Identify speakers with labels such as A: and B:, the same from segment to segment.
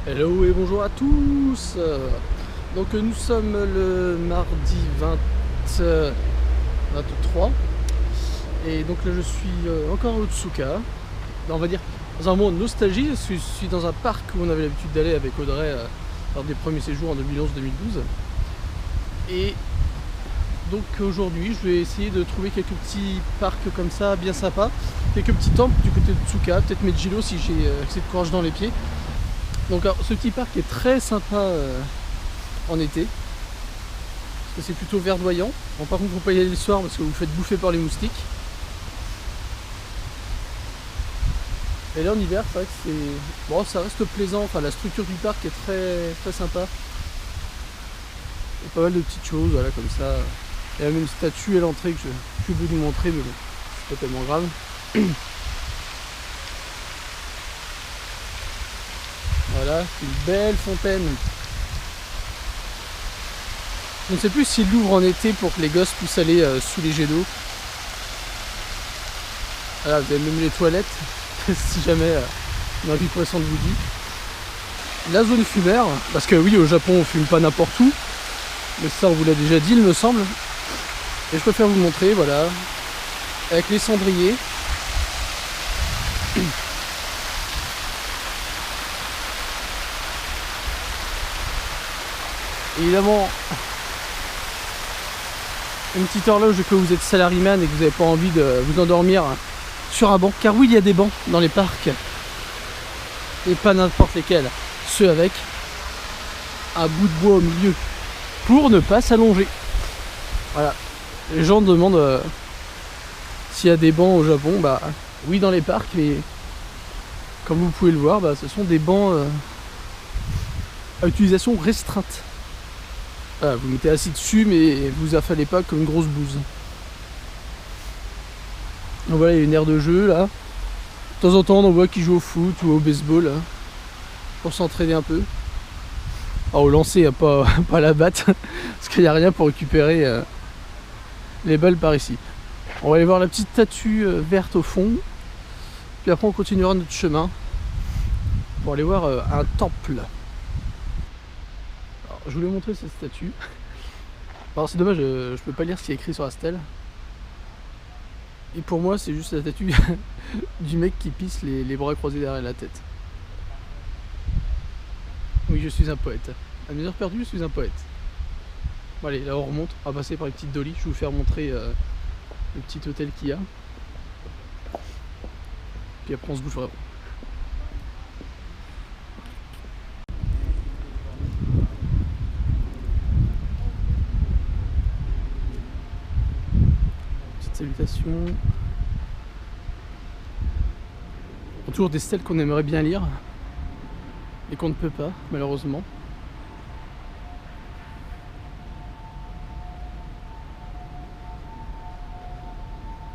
A: Hello et bonjour à tous. Donc nous sommes le mardi 23 et donc là je suis encore à Otsuka. On va dire dans un moment de nostalgie. Je suis dans un parc où on avait l'habitude d'aller avec Audrey lors des premiers séjours en 2011-2012. Et donc aujourd'hui je vais essayer de trouver quelques petits parcs comme ça bien sympas, quelques petits temples du côté de Otsuka, peut-être mettre Jilo si j'ai assez de courage dans les pieds. Donc alors, ce petit parc est très sympa en été, parce que c'est plutôt verdoyant. Bon, par contre, faut pas y aller le soir parce que vous vous faites bouffer par les moustiques. Et là en hiver, c'est vrai que c'est bon, ça reste plaisant. Enfin, la structure du parc est très très sympa. Il y a pas mal de petites choses, voilà, comme ça. Il y a même une statue à l'entrée que j'ai oublié de vous montrer, mais bon, c'est pas tellement grave. Voilà, c'est une belle fontaine. Je ne sais plus s'il l'ouvre en été pour que les gosses puissent aller sous les jets d'eau. Voilà, vous avez même les toilettes, si jamais on a envie de poisson de vous dit. La zone fumaire, parce que oui, au Japon on fume pas n'importe où, mais ça on vous l'a déjà dit il me semble. Et je préfère vous montrer, voilà, avec les cendriers. Évidemment, une petite horloge que vous êtes salariman et que vous n'avez pas envie de vous endormir sur un banc. Car oui, il y a des bancs dans les parcs. Et pas n'importe lesquels. Ceux avec un bout de bois au milieu. Pour ne pas s'allonger. Voilà. Les gens demandent s'il y a des bancs au Japon. Bah oui, dans les parcs. Mais comme vous pouvez le voir, bah, ce sont des bancs à utilisation restreinte. Voilà, vous mettez assis dessus, mais vous affalez pas comme une grosse bouse. Donc voilà, il y a une aire de jeu là. De temps en temps, on en voit qui joue au foot ou au baseball hein, pour s'entraîner un peu. Alors, au lancer, pas à la batte, parce qu'il n'y a rien pour récupérer les balles par ici. On va aller voir la petite statue verte au fond. Puis après, on continuera notre chemin pour aller voir un temple. Alors, je voulais montrer cette statue. Alors c'est dommage, je peux pas lire ce qui est écrit sur la stèle. Et pour moi, c'est juste la statue du mec qui pisse les bras croisés derrière la tête. Oui, je suis un poète. À mes heures perdues, je suis un poète. Bon allez, là on remonte, on va passer par les petites dolly. Je vais vous faire montrer le petit hôtel qu'il y a. Puis après on se bouge vraiment. Petite salutation. Toujours des stèles qu'on aimerait bien lire et qu'on ne peut pas, malheureusement.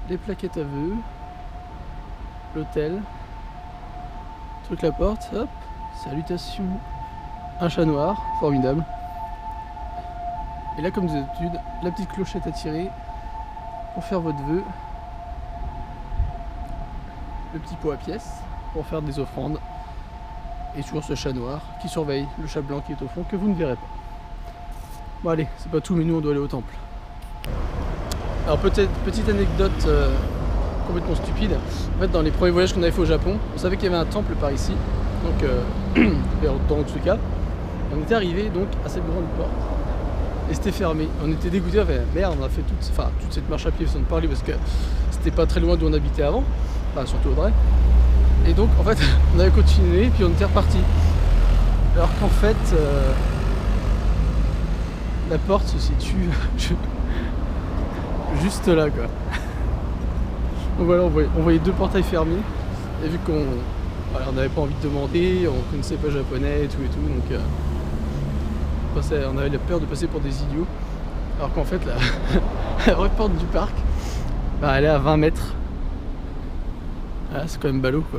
A: Les plaquettes à vœux, l'hôtel, truc la porte, hop, salutations, un chat noir, formidable. Et là, comme d'habitude, la petite clochette à tirer pour faire votre vœu, le petit pot à pièces pour faire des offrandes, et toujours ce chat noir qui surveille le chat blanc qui est au fond que vous ne verrez pas. Bon allez, c'est pas tout, mais nous on doit aller au temple. Alors peut-être petite anecdote complètement stupide. En fait, dans les premiers voyages qu'on avait fait au Japon, on savait qu'il y avait un temple par ici, donc dans Otsuka. On était arrivé donc à cette grande porte et c'était fermé. On était dégoûtés, enfin merde, on a fait toute cette marche à pied sans parler parce que c'était pas très loin d'où on habitait avant, enfin surtout Audrey. Et donc en fait on avait continué puis on était reparti. Alors qu'en fait la porte se situe juste là quoi. Donc voilà, on voyait deux portails fermés et vu qu'on on n'avait pas envie de demander, on connaissait pas japonais et tout donc on avait la peur de passer pour des idiots. Alors qu'en fait la vraie porte du parc, bah, elle est à 20 mètres. Ah, c'est quand même ballot quoi.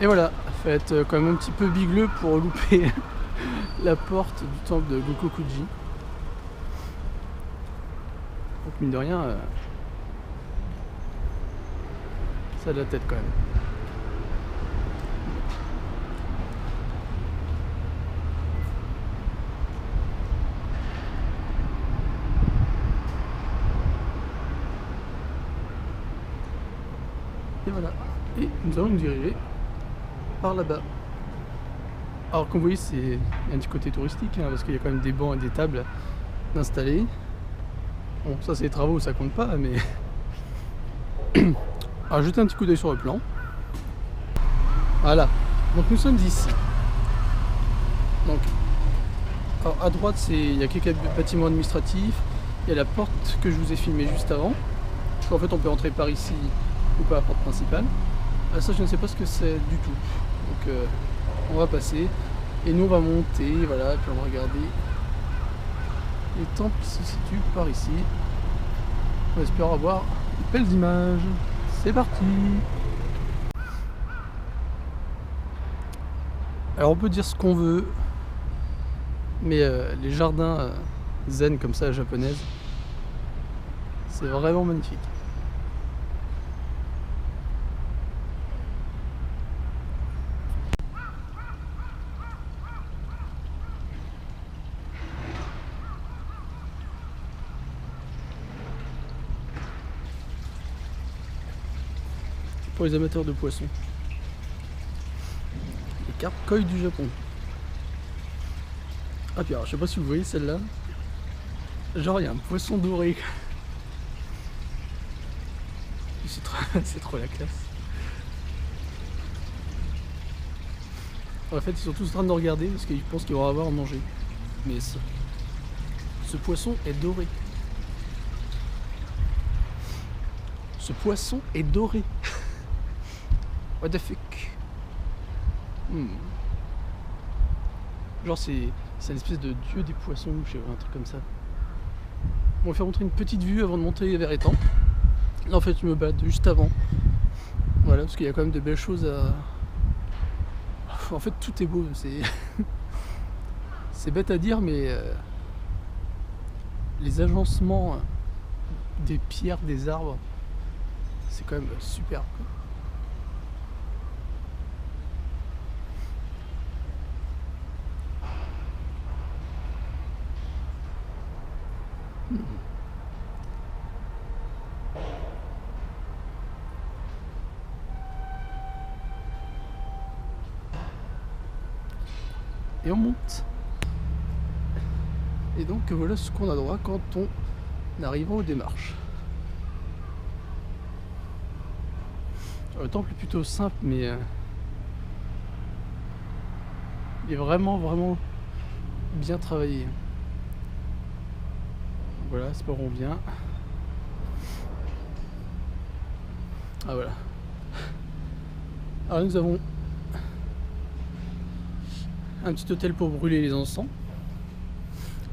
A: Et voilà, faut être quand même un petit peu bigleux pour louper la porte du temple de Gokokuji. Donc mine de rien, Ça a de la tête quand même. Et voilà. Et nous allons nous diriger par là-bas. Alors comme vous voyez, c'est un petit côté touristique, hein, parce qu'il y a quand même des bancs et des tables d'installer. Bon, ça c'est les travaux, ça compte pas, mais... Alors jetez un petit coup d'œil sur le plan. Voilà. Donc nous sommes ici. Donc, alors à droite, il y a quelques bâtiments administratifs. Il y a la porte que je vous ai filmée juste avant. En fait, on peut entrer par ici ou par la porte principale. Ah, ça, je ne sais pas ce que c'est du tout. Donc, on va passer. Et nous, on va monter. Voilà, et puis on va regarder. Les temples se situent par ici. On espère avoir de belles images. C'est parti! Alors, on peut dire ce qu'on veut. Mais les jardins zen comme ça, japonaises, c'est vraiment magnifique. Pour les amateurs de poissons. Les carpes koi du Japon. Ah puis alors, je sais pas si vous voyez celle-là. Genre il y a un poisson doré. C'est trop la classe. En fait ils sont tous en train de regarder parce qu'ils pensent qu'ils vont avoir à manger. Mais ce poisson est doré. Ce poisson est doré. What the fuck. Genre c'est une espèce de dieu des poissons, je sais pas, un truc comme ça. On va faire montrer une petite vue avant de monter vers Étang. Là en fait je me balade juste avant. Voilà, parce qu'il y a quand même de belles choses à... En fait tout est beau, c'est... c'est bête à dire mais... les agencements des pierres, des arbres, c'est quand même super. Et on monte. Et donc voilà ce qu'on a droit quand on arrive aux démarches. Le temple est plutôt simple mais il est vraiment bien travaillé. Voilà, c'est par où on vient. Ah voilà. Alors nous avons un petit hôtel pour brûler les encens,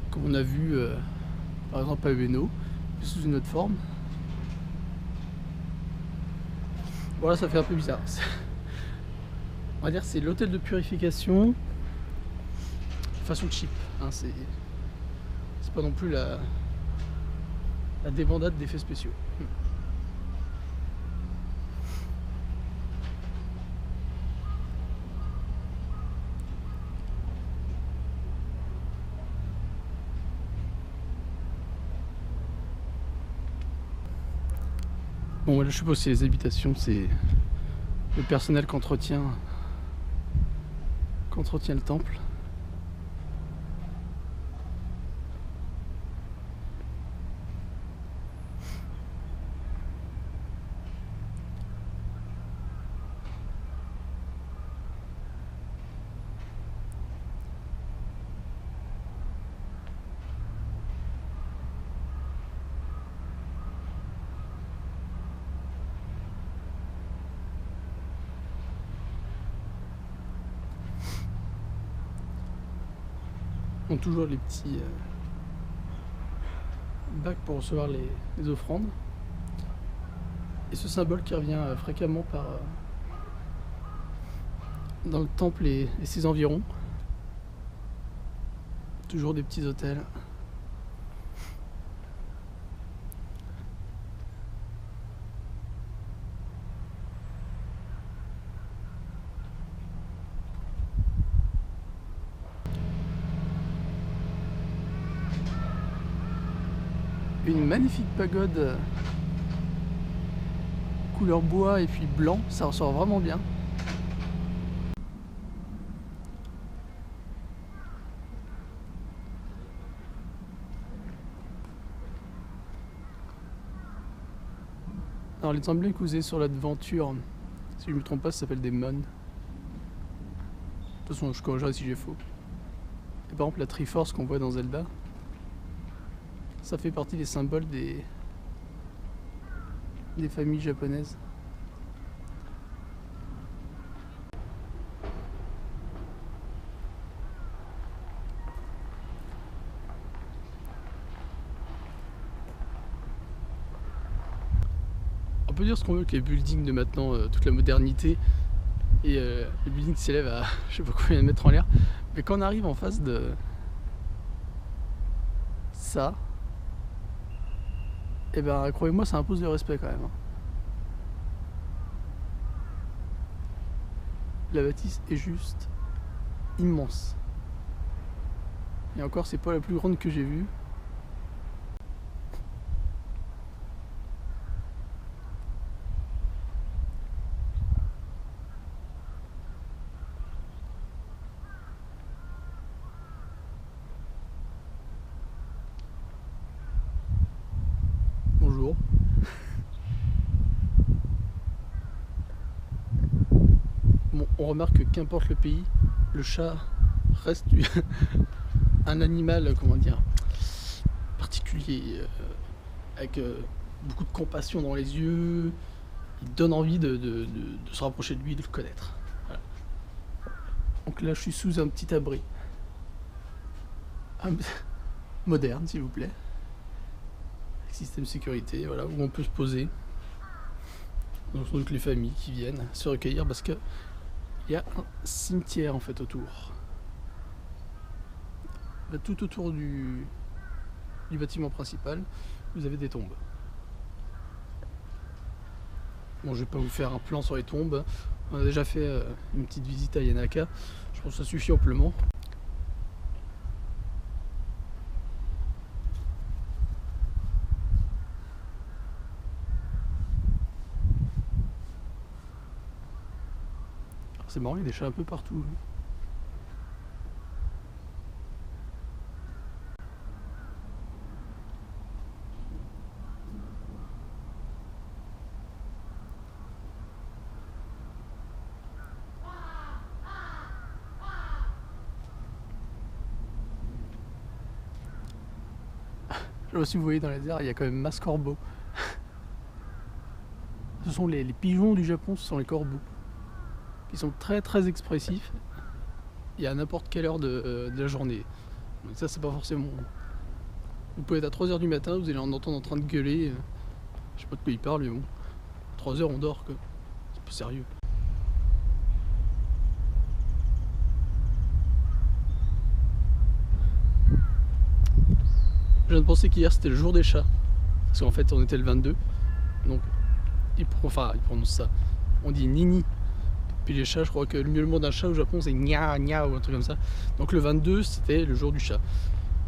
A: comme on a vu par exemple à Ueno, sous une autre forme. Voilà, ça fait un peu bizarre. On va dire c'est l'hôtel de purification façon cheap. Hein, c'est pas non plus la débandade d'effets spéciaux. Bon, là je suppose que c'est les habitations, c'est le personnel qu'entretient le temple. Ont toujours les petits bacs pour recevoir les offrandes. Et ce symbole qui revient fréquemment dans le temple et ses environs. Toujours des petits hôtels. une magnifique pagode couleur bois et puis blanc, ça ressort vraiment bien. Alors les emblèmes que vous avez sur l'aventure, si je ne me trompe pas, ça s'appelle des Mon. De toute façon, je corrigerai si j'ai faux. Et par exemple, la Triforce qu'on voit dans Zelda, ça fait partie des symboles des familles japonaises. On peut dire ce qu'on veut avec les buildings de maintenant, toute la modernité, et les buildings s'élèvent à je sais pas combien de mètres en l'air, mais quand on arrive en face de ça, et ben croyez-moi, ça impose le respect quand même. La bâtisse est juste immense. Et encore, c'est pas la plus grande que j'ai vue. Bonjour. Bon, on remarque que qu'importe le pays, le chat reste un animal, comment dire, particulier, avec beaucoup de compassion dans les yeux. Il donne envie de se rapprocher de lui, de le connaître. Voilà. Donc là, je suis sous un petit abri. Moderne, s'il vous plaît. Système sécurité, voilà, où on peut se poser. Donc sans doute les familles qui viennent se recueillir parce que il y a un cimetière en fait autour. Là, tout autour du bâtiment principal, vous avez des tombes. Bon, je vais pas vous faire un plan sur les tombes. On a déjà fait une petite visite à Yanaka. Je pense que ça suffit amplement. C'est marrant, il y a des chats un peu partout. Je sais pas si vous voyez dans les airs, il y a quand même masse corbeau. Ce sont les pigeons du Japon, ce sont les corbeaux. Ils sont très très expressifs. Et à n'importe quelle heure de la journée. Donc ça, c'est pas forcément... Vous pouvez être à 3h du matin, vous allez en entendre en train de gueuler. Je sais pas de quoi il parle, mais bon. 3h on dort, quoi. C'est pas sérieux. Je viens de penser qu'hier c'était le jour des chats. Parce qu'en fait on était le 22. Donc ils prononcent ça. On dit nini. Puis les chats, je crois que le miaulement d'un chat au Japon c'est nya nya ou un truc comme ça. Donc le 22 c'était le jour du chat.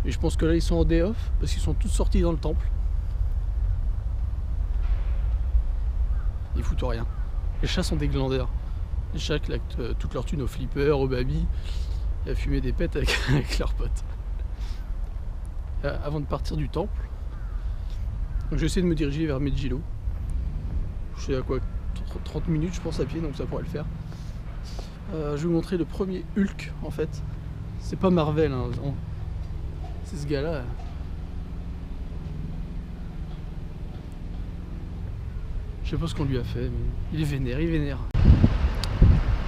A: Et je pense que là ils sont en day off parce qu'ils sont tous sortis dans le temple. Ils foutent rien. Les chats sont des glandeurs. Les chats claquent toute leur thune au flipper, au baby, et à fumer des pets avec leurs potes. Avant de partir du temple, donc j'essaie de me diriger vers Meijiro. Je suis à quoi 30 minutes je pense à pied, donc ça pourrait le faire. Je vais vous montrer le premier Hulk en fait. C'est pas Marvel, hein, c'est ce gars là. Je sais pas ce qu'on lui a fait, mais il est vénère, il est vénère.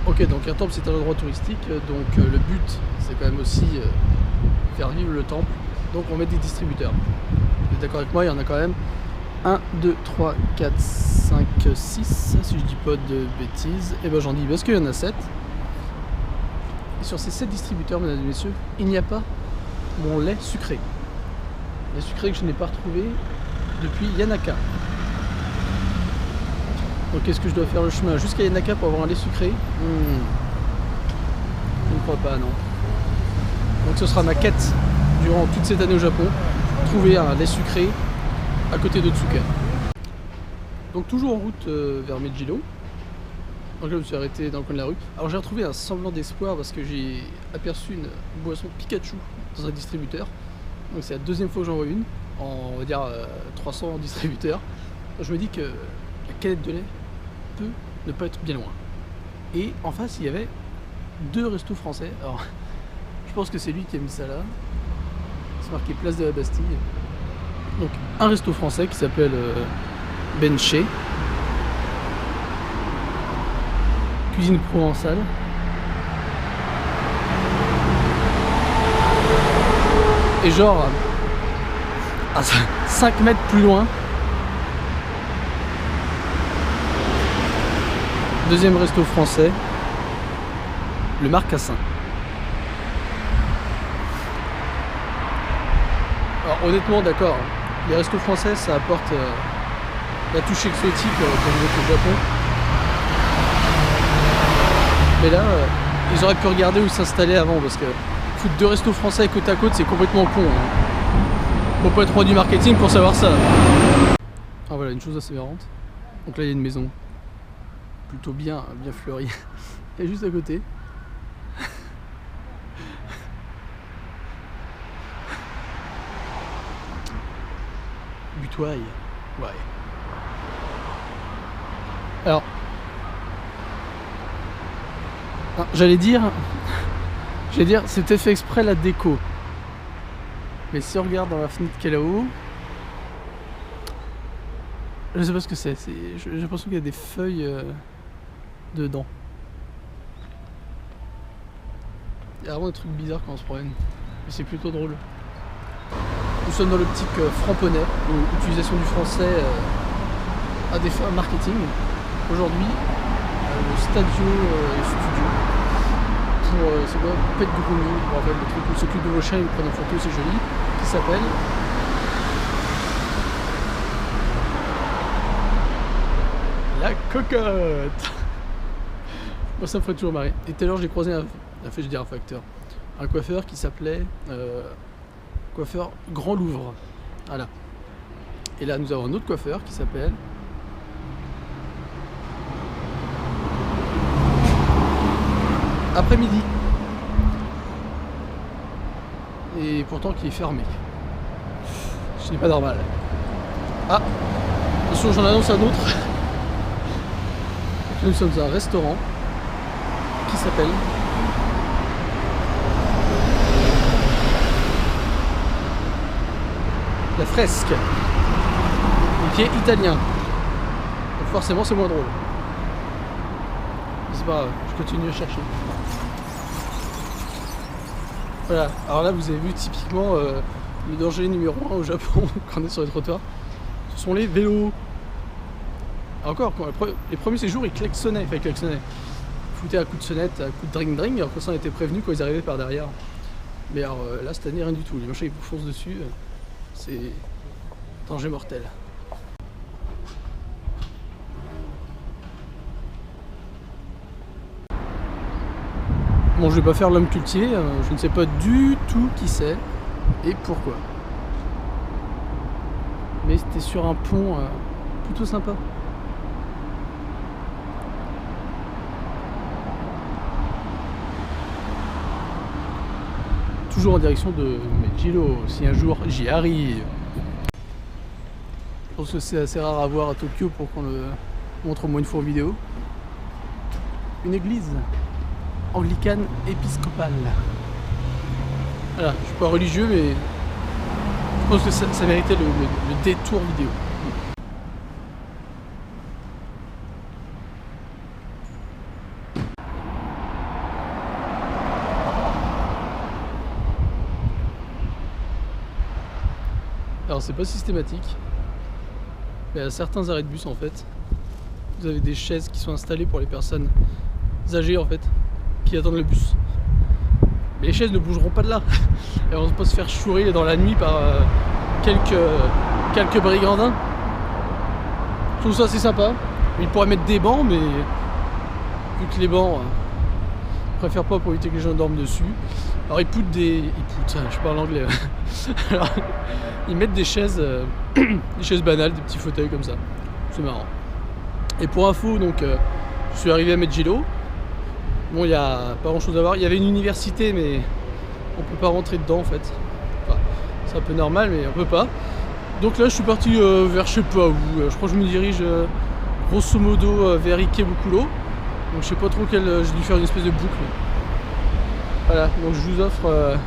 A: Ok, donc un temple c'est un endroit touristique, donc le but c'est quand même aussi faire vivre le temple. Donc on met des distributeurs. Vous êtes d'accord avec moi, il y en a quand même 1, 2, 3, 4, 5, 6, si je dis pas de bêtises. Et ben j'en dis parce qu'il y en a 7. Et sur ces 7 distributeurs, mesdames et messieurs, il n'y a pas mon lait sucré. Lait sucré que je n'ai pas retrouvé depuis Yanaka. Donc est-ce que je dois faire le chemin jusqu'à Yanaka pour avoir un lait sucré? Je ne crois pas, non. Donc ce sera ma quête durant toute cette année au Japon. Trouver un lait sucré à côté de Tsuka. Donc toujours en route vers Megilo. Donc là je me suis arrêté dans le coin de la rue. Alors j'ai retrouvé un semblant d'espoir parce que j'ai aperçu une boisson Pikachu dans un distributeur. Donc c'est la deuxième fois que j'en vois une, en on va dire 300 distributeurs. Donc je me dis que la canette de lait peut ne pas être bien loin. Et en face il y avait 2 restos français. Alors je pense que c'est lui qui a mis ça là. C'est marqué Place de la Bastille. Donc un resto français qui s'appelle Benché. Cuisine provençale. Et genre à 5 mètres plus loin, deuxième resto français, le Marcassin. Alors honnêtement d'accord, les restos français ça apporte la touche exotique quand vous êtes au Japon. Mais là, ils auraient pu regarder où s'installer avant parce que foutre 2 restos français côte à côte c'est complètement con. Hein. Faut pas être roi du marketing pour savoir ça. Ah voilà, une chose assez marrante. Donc là il y a une maison plutôt bien fleurie. Et juste à côté. Butoil. Ouais. Alors. J'allais dire, c'est peut-être fait exprès la déco. Mais si on regarde dans la fenêtre qui est là-haut, je sais pas ce que c'est. J'ai l'impression qu'il y a des feuilles dedans. Il y a vraiment des trucs bizarres quand on se promène. Mais c'est plutôt drôle. Nous sommes dans l'optique Framponnais, ou utilisation du français à des fins marketing. Aujourd'hui, le Stadio Studio. Pour c'est quoi, Pet Grooming, en fait, le truc où s'occupe de vos chiens et vous prenez en photo, c'est joli, qui s'appelle La Cocotte. Moi ça me ferait toujours marrer. Et tout à l'heure j'ai croisé un facteur, un coiffeur qui s'appelait coiffeur Grand Louvre. Voilà. Et là nous avons un autre coiffeur qui s'appelle Après-midi. Et pourtant qui est fermé. Ce n'est pas normal. Ah, attention, j'en annonce un autre. Nous sommes à un restaurant qui s'appelle La Fresque, et qui est italien. Donc forcément c'est moins drôle. C'est pas grave, je continue à chercher. Voilà, alors là vous avez vu typiquement le danger numéro 1 au Japon quand on est sur les trottoirs, ce sont les vélos. Encore, quand les premiers séjours ils klaxonnaient, ils foutaient un coup de sonnette, un coup de dring-dring, alors que ça on était prévenu quand ils arrivaient par derrière. Mais alors là cette année rien du tout, les machins ils vous foncent dessus, c'est danger mortel. Bon, je vais pas faire l'homme cultivé, je ne sais pas du tout qui c'est et pourquoi. Mais c'était sur un pont plutôt sympa. Toujours en direction de Megilo, si un jour j'y arrive. Je pense que c'est assez rare à voir à Tokyo pour qu'on le montre au moins une fois en vidéo. Une église anglicane épiscopale. Voilà, je suis pas religieux mais je pense que ça méritait le détour vidéo. Alors c'est pas systématique, mais à certains arrêts de bus en fait, vous avez des chaises qui sont installées pour les personnes âgées en fait, qui attendent le bus. Mais les chaises ne bougeront pas de là. Et on ne va pas se faire chourer dans la nuit par quelques brigandins. Je trouve ça assez sympa. Ils pourraient mettre des bancs, mais vu que les bancs préfèrent pas pour éviter que les gens dorment dessus. Alors ils poutent des... je parle anglais. Alors, ils mettent des chaises banales, des petits fauteuils comme ça. C'est marrant. Et pour info, donc, je suis arrivé à Megillo. Bon, il n'y a pas grand chose à voir. Il y avait une université, mais on peut pas rentrer dedans en fait. Enfin, c'est un peu normal, mais on peut pas. Donc là, je suis parti vers je sais pas où. Je crois que je me dirige grosso modo vers Ikebukuro. Donc je sais pas trop quelle. J'ai dû faire une espèce de boucle. Voilà, donc je vous offre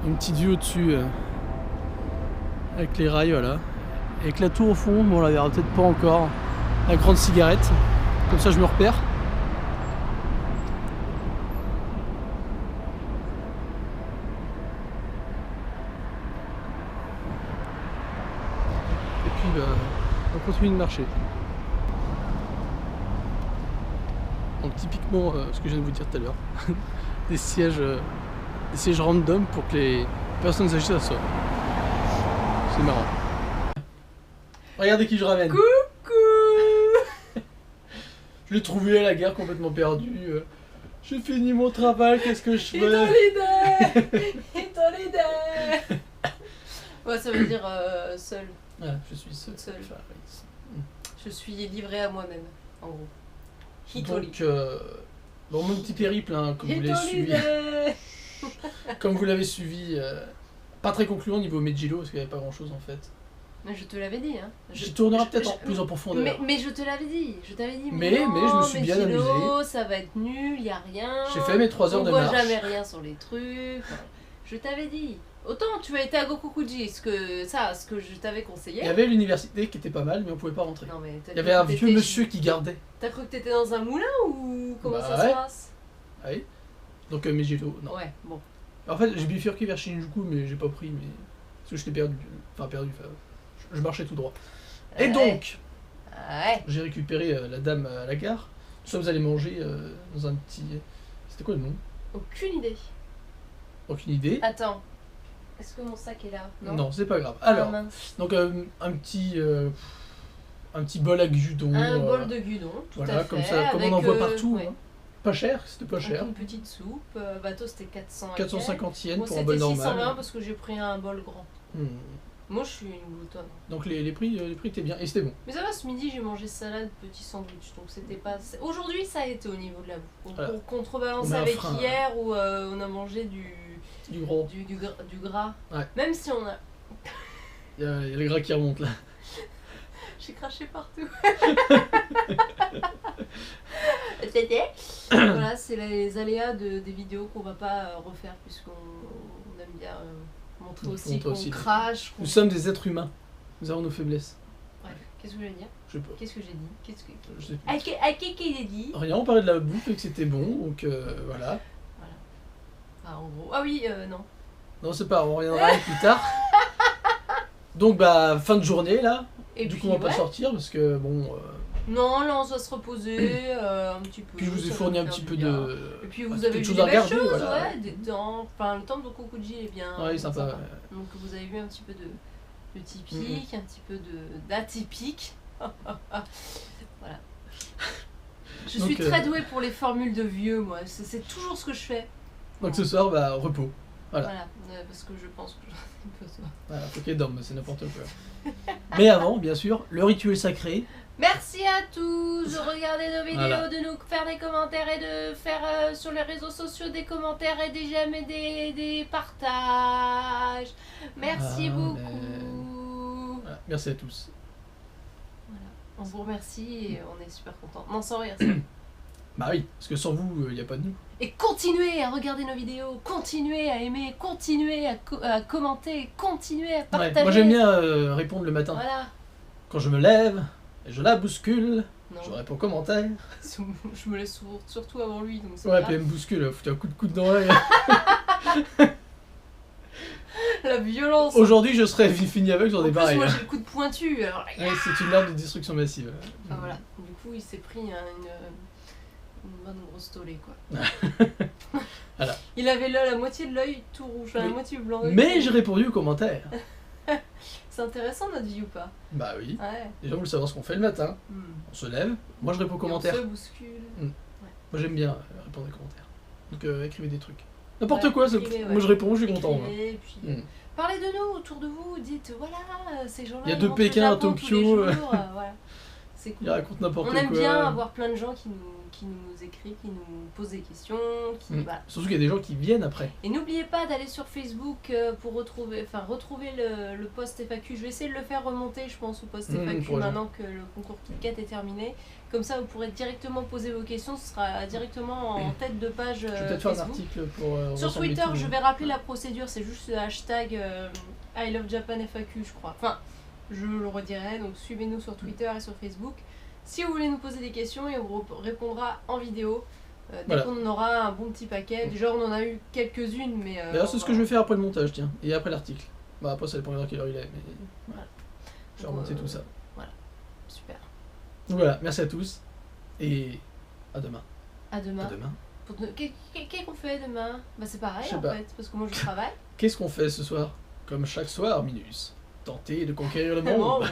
A: une petite vue au-dessus avec les rails, voilà. Avec la tour au fond, bon on la verra peut-être pas encore. La grande cigarette, comme ça je me repère. Et puis bah, on continue de marcher. Donc typiquement ce que je viens de vous dire tout à l'heure, des sièges random pour que les personnes âgées s'assoient. C'est marrant. Regardez qui je ramène.
B: Coucou.
A: Je l'ai trouvé à la gare complètement perdu. J'ai fini mon travail, qu'est-ce que je fais?
B: Idolide. Ouais, ça veut dire seul.
A: Voilà, je suis seul.
B: Toute seule. Je suis livrée à moi-même, en gros. Hitori.
A: Donc, bon, mon petit périple, hein, comme vous l'avez suivi, pas très concluant au niveau Megillo, parce qu'il n'y avait pas grand chose en fait.
B: Mais je te l'avais dit, hein.
A: J'y tournerai peut-être plus en profondeur.
B: Mais je te l'avais dit,
A: mais je me suis bien amusé.
B: Ça va être nul, y a rien.
A: J'ai fait mes 3 heures de marche.
B: On voit jamais rien sur les trucs. Je t'avais dit. Autant tu as été à Gokokuji, ce que je t'avais conseillé.
A: Il y avait l'université qui était pas mal, mais on pouvait pas rentrer.
B: Non, mais
A: il y avait un vieux monsieur qui gardait.
B: T'as cru que t'étais dans un moulin ou comment
A: bah
B: ça
A: ouais.
B: se passe?
A: Oui. Donc Megillo, non.
B: Ouais, bon.
A: En fait, j'ai bifurqué vers Shinjuku, mais j'ai pas pris, mais parce que j'étais perdu. Enfin, je marchais tout droit. Et donc, j'ai récupéré la dame à la gare. Nous sommes allés manger dans un petit... C'était quoi le nom?
B: Aucune idée.
A: Aucune idée.
B: Attends. Est-ce que mon sac est là?
A: Non, c'est pas grave. Alors, donc un petit bol à gyudon.
B: Un bol de gyudon, tout
A: voilà,
B: à fait.
A: comme ça, comme on en voit partout.
B: Ouais.
A: Hein. Pas cher, c'était pas cher.
B: Une petite soupe. Bateau, c'était
A: 450 yens
B: moi,
A: pour un bol normal.
B: C'était 620 parce que j'ai pris un bol grand. Moi, je suis une gloutonne.
A: Donc les prix étaient bien et c'était bon.
B: Mais ça va, ce midi, j'ai mangé salade, petit sandwich. Donc c'était pas... Aujourd'hui, ça a été au niveau de la bouffe. Voilà. Pour contrebalancer avec hier où on a mangé du gras.
A: Ouais.
B: Même si on a...
A: Il y a le gras qui remonte là.
B: J'ai craché partout. Voilà, c'est les aléas des vidéos qu'on va pas refaire puisqu'on aime bien montrer aussi qu'on crache.
A: Nous sommes des êtres humains. Nous avons nos faiblesses.
B: Bref, qu'est-ce que je veux dire?
A: Je sais pas.
B: Qu'est-ce que j'ai dit? Qu'est-ce que
A: j'ai dit. Rien, on parlait de la bouffe et que c'était bon, donc voilà.
B: Ah, en gros. Ah oui, non.
A: Non, c'est pas, on reviendra plus tard. Donc, bah, fin de journée là. Et du coup, on va pas sortir parce que bon.
B: Non, là, on va se reposer un petit peu.
A: Puis je vous ai fourni un petit peu de.
B: Et puis vous avez vu
A: des
B: belles choses,
A: voilà.
B: ouais, des temps. Enfin, le temps de Gokokuji est bien.
A: Ouais, sympa. Ouais.
B: Donc vous avez vu un petit peu de typique, un petit peu d'atypique. Voilà. Je suis très douée pour les formules de vieux, moi. C'est toujours ce que je fais.
A: Donc ce soir, bah, repos. Voilà.
B: Parce que je pense que j'en ai besoin.
A: Voilà, faut qu'elle dorme, c'est n'importe quoi. Mais avant, bien sûr, le rituel sacré.
B: Merci à tous de regarder nos vidéos, de nous faire des commentaires et de faire sur les réseaux sociaux des commentaires et des j'aime et des partages. Merci beaucoup.
A: Voilà. Merci à tous.
B: Voilà. On vous remercie et on est super contents. Non, sans rire.
A: Bah oui, parce que sans vous, il n'y a pas de nous.
B: Et continuez à regarder nos vidéos, continuez à aimer, continuez à commenter, continuez à partager.
A: Ouais, moi j'aime bien répondre le matin.
B: Voilà.
A: Quand je me lève, et je la bouscule, je réponds commentaire.
B: Je me laisse surtout avant lui. Donc
A: ouais, puis elle me bouscule, foutu un coup de coude dans l'œil.
B: La violence.
A: Aujourd'hui, je serais fini avec, j'en ai pareil.
B: Moi j'ai le coup de pointu. Alors...
A: Ouais, c'est une arme de destruction massive.
B: Enfin voilà, du coup il s'est pris une bonne grosse tollée quoi.
A: Voilà.
B: Il avait là la moitié de l'œil tout rouge, la moitié blanc.
A: Mais j'ai répondu aux commentaires.
B: C'est intéressant notre vie ou pas?
A: Bah oui.
B: Ouais.
A: Les gens veulent savoir ce qu'on fait le matin. On se lève, moi je réponds aux commentaires.
B: On se bouscule. Ouais.
A: Moi j'aime bien répondre aux commentaires. Donc écrivez des trucs. N'importe
B: Ouais,
A: quoi,
B: écrivez,
A: moi je réponds, je suis content.
B: Écrivez, puis, parlez de nous autour de vous, dites voilà, ces gens-là.
A: Il y a de
B: rentrent
A: Pékin
B: au
A: à
B: Japon tous les
A: Tokyo.
B: jours, voilà. C'est cool.
A: Ils racontent n'importe quoi.
B: On aime bien avoir plein de gens qui nous écrivent, qui nous posent des questions. Voilà.
A: Surtout qu'il y a des gens qui viennent après.
B: Et n'oubliez pas d'aller sur Facebook pour retrouver le post FAQ. Je vais essayer de le faire remonter, je pense, au post FAQ maintenant que le concours KitKat est terminé. Comme ça, vous pourrez directement poser vos questions. Ce sera directement en tête de page
A: Je vais peut-être
B: Facebook.
A: faire un article pour...
B: Sur Twitter, je vais rappeler la procédure. C'est juste le hashtag I love Japan FAQ, je crois. Enfin, je le redirai. Donc, suivez-nous sur Twitter et sur Facebook. Si vous voulez nous poser des questions, et on vous répondra en vidéo. Dès qu'on aura un bon petit paquet. Déjà, on en a eu quelques-unes, mais...
A: D'ailleurs, c'est ce que je vais faire après le montage, tiens. Et après l'article. Bah après, ça dépend de quelle heure il est, mais... Voilà. Je vais remonter tout ça.
B: Voilà. Super.
A: Donc voilà, merci à tous. Et à demain.
B: À demain.
A: À demain.
B: Qu'est-ce qu'on fait demain? Bah c'est pareil en fait, parce que moi je travaille.
A: Qu'est-ce qu'on fait ce soir? Comme chaque soir, Minus. Tenter de conquérir le monde.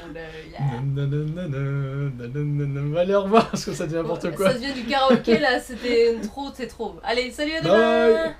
A: Allez, au revoir, parce que ça devient n'importe quoi.
B: Ça devient du karaoké là, c'est trop. Allez, salut, à demain.
A: Bye.